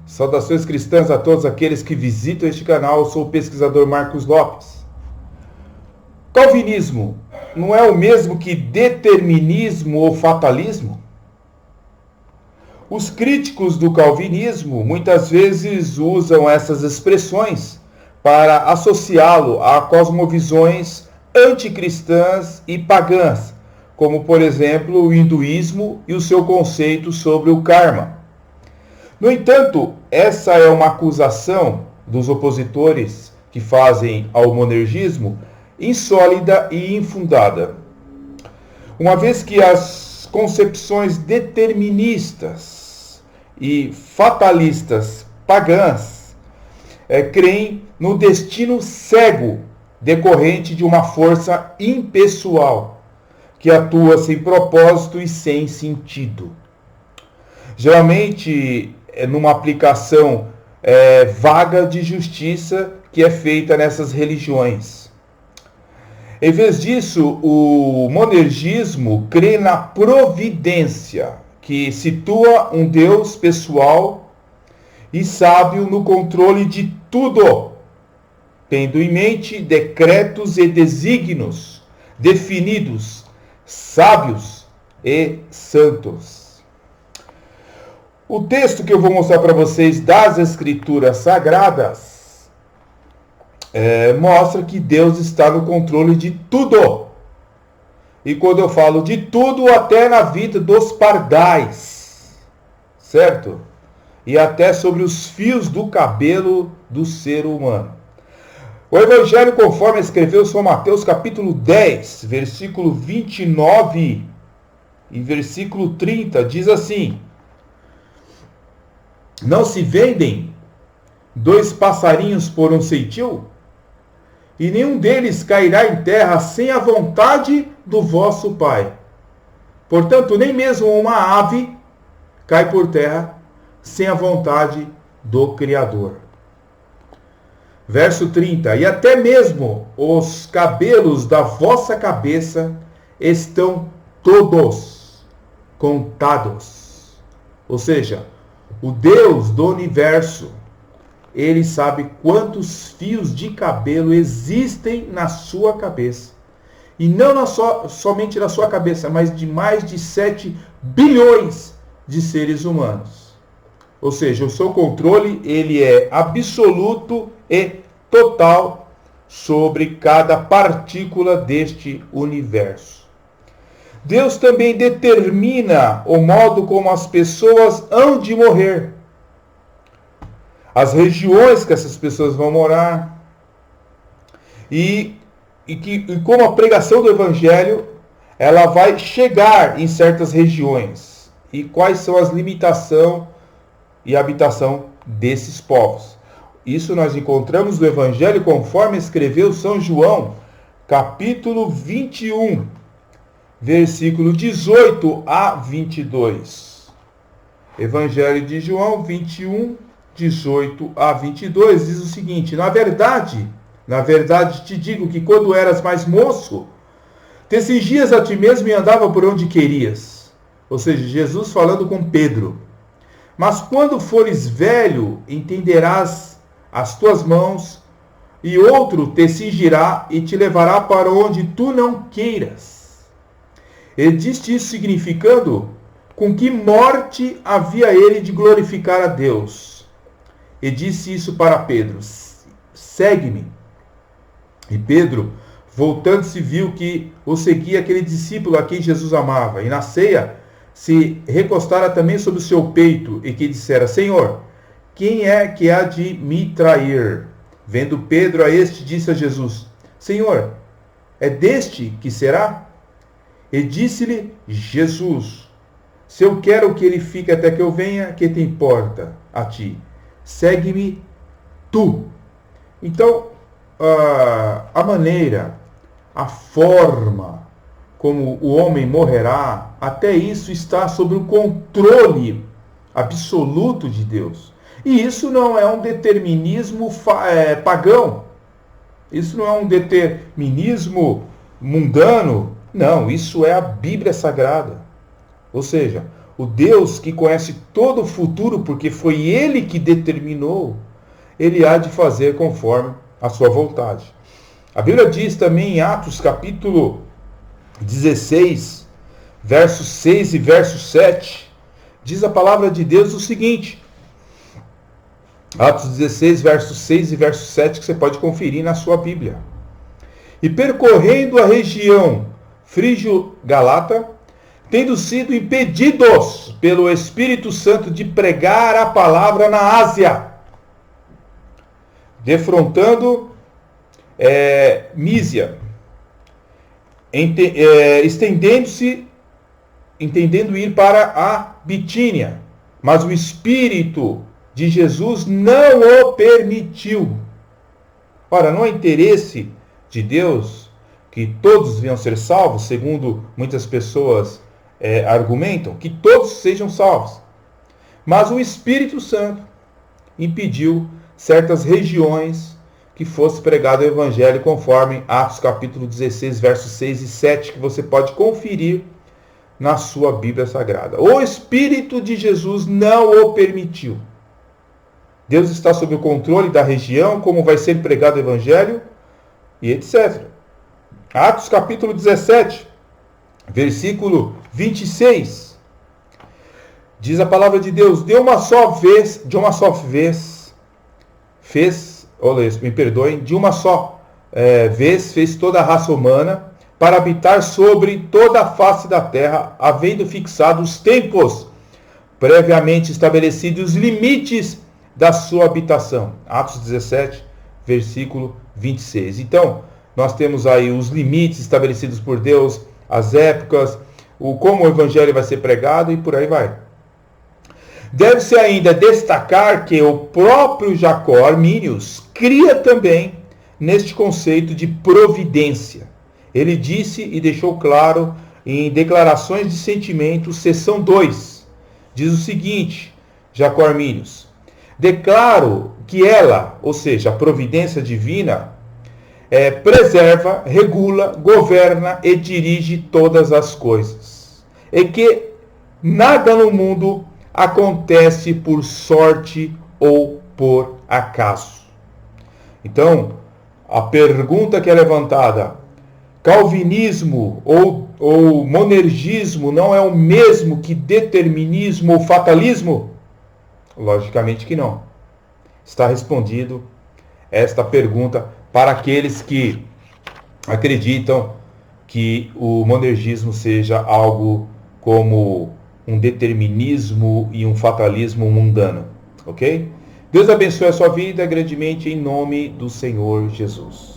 Saudações cristãs a todos aqueles que visitam este canal. Eu sou o pesquisador Marcos Lopes. Calvinismo não é o mesmo que determinismo ou fatalismo? Os críticos do calvinismo muitas vezes usam essas expressões para associá-lo a cosmovisões anticristãs e pagãs, como por exemplo o hinduísmo e o seu conceito sobre o karma. No entanto, essa é uma acusação dos opositores que fazem ao monergismo insólida e infundada, uma vez que as concepções deterministas e fatalistas pagãs creem no destino cego decorrente de uma força impessoal que atua sem propósito e sem sentido. Geralmente, numa aplicação vaga de justiça que é feita nessas religiões. Em vez disso, o monergismo crê na providência, que situa um Deus pessoal e sábio no controle de tudo, tendo em mente decretos e desígnios definidos, sábios e santos. O texto que eu vou mostrar para vocês das Escrituras Sagradas mostra que Deus está no controle de tudo. E quando eu falo de tudo, até na vida dos pardais, certo? E até sobre os fios do cabelo do ser humano. O Evangelho, conforme escreveu São Mateus, capítulo 10, versículo 29 e versículo 30, diz assim: Não se vendem 2 passarinhos por um ceitil? E nenhum deles cairá em terra sem a vontade do vosso Pai. Portanto, nem mesmo uma ave cai por terra sem a vontade do Criador. Verso 30. E até mesmo os cabelos da vossa cabeça estão todos contados. Ou seja, o Deus do universo, Ele sabe quantos fios de cabelo existem na sua cabeça. E não somente na sua cabeça, mas de mais de 7 bilhões de seres humanos. Ou seja, o seu controle ele é absoluto e total sobre cada partícula deste universo. Deus também determina o modo como as pessoas hão de morrer, as regiões que essas pessoas vão morar, e como a pregação do Evangelho, ela vai chegar em certas regiões, e quais são as limitações e habitação desses povos. Isso nós encontramos no Evangelho conforme escreveu São João, capítulo 21, versículo 18 a 22. Evangelho de João 21, 18 a 22, diz o seguinte: Na verdade te digo que quando eras mais moço, te cingias a ti mesmo e andava por onde querias. Ou seja, Jesus falando com Pedro. Mas quando fores velho, entenderás as tuas mãos, e outro te cingirá e te levará para onde tu não queiras. Ele disse isso significando com que morte havia ele de glorificar a Deus. E disse isso para Pedro: segue-me. E Pedro, voltando-se, viu que o seguia aquele discípulo a quem Jesus amava. E na ceia se recostara também sobre o seu peito e que dissera: Senhor, quem é que há de me trair? Vendo Pedro a este, disse a Jesus: Senhor, é deste que será? E disse-lhe Jesus: Se eu quero que ele fique até que eu venha, que te importa a ti? Segue-me tu. Então, a maneira, a forma como o homem morrerá, até isso está sob o controle absoluto de Deus. E isso não é um determinismo pagão. Isso não é um determinismo mundano. Não, isso é a Bíblia Sagrada. Ou seja, o Deus que conhece todo o futuro, porque foi Ele que determinou, Ele há de fazer conforme a sua vontade. A Bíblia diz também em Atos capítulo 16, versos 6 e verso 7, diz a palavra de Deus o seguinte, Atos 16, versos 6 e verso 7, que você pode conferir na sua Bíblia. E percorrendo a região frígio-galata, tendo sido impedidos pelo Espírito Santo de pregar a palavra na Ásia, defrontando Mísia, estendendo-se, entendendo ir para a Bitínia, mas o Espírito de Jesus não o permitiu. Ora, não é interesse de Deus que todos venham ser salvos, segundo muitas pessoas argumentam, que todos sejam salvos. Mas o Espírito Santo impediu certas regiões que fosse pregado o Evangelho, conforme Atos capítulo 16, versos 6 e 7, que você pode conferir na sua Bíblia Sagrada. O Espírito de Jesus não o permitiu. Deus está sob o controle da região, como vai ser pregado o Evangelho, e etc. Atos capítulo 17, versículo 26. Diz a palavra de Deus, de uma só vez fez toda a raça humana para habitar sobre toda a face da terra, havendo fixado os tempos previamente estabelecidos, os limites da sua habitação. Atos 17, versículo 26. Então, nós temos aí os limites estabelecidos por Deus, as épocas, como o evangelho vai ser pregado e por aí vai. Deve-se ainda destacar que o próprio Jacó Arminius cria também neste conceito de providência. Ele disse e deixou claro em Declarações de Sentimentos, seção 2, diz o seguinte, Jacó Arminius: declaro que ela, ou seja, a providência divina, preserva, regula, governa e dirige todas as coisas. E que nada no mundo acontece por sorte ou por acaso. Então, a pergunta que é levantada, calvinismo ou monergismo não é o mesmo que determinismo ou fatalismo? Logicamente que não. Está respondido esta pergunta para aqueles que acreditam que o monergismo seja algo como um determinismo e um fatalismo mundano. Ok? Deus abençoe a sua vida grandemente em nome do Senhor Jesus.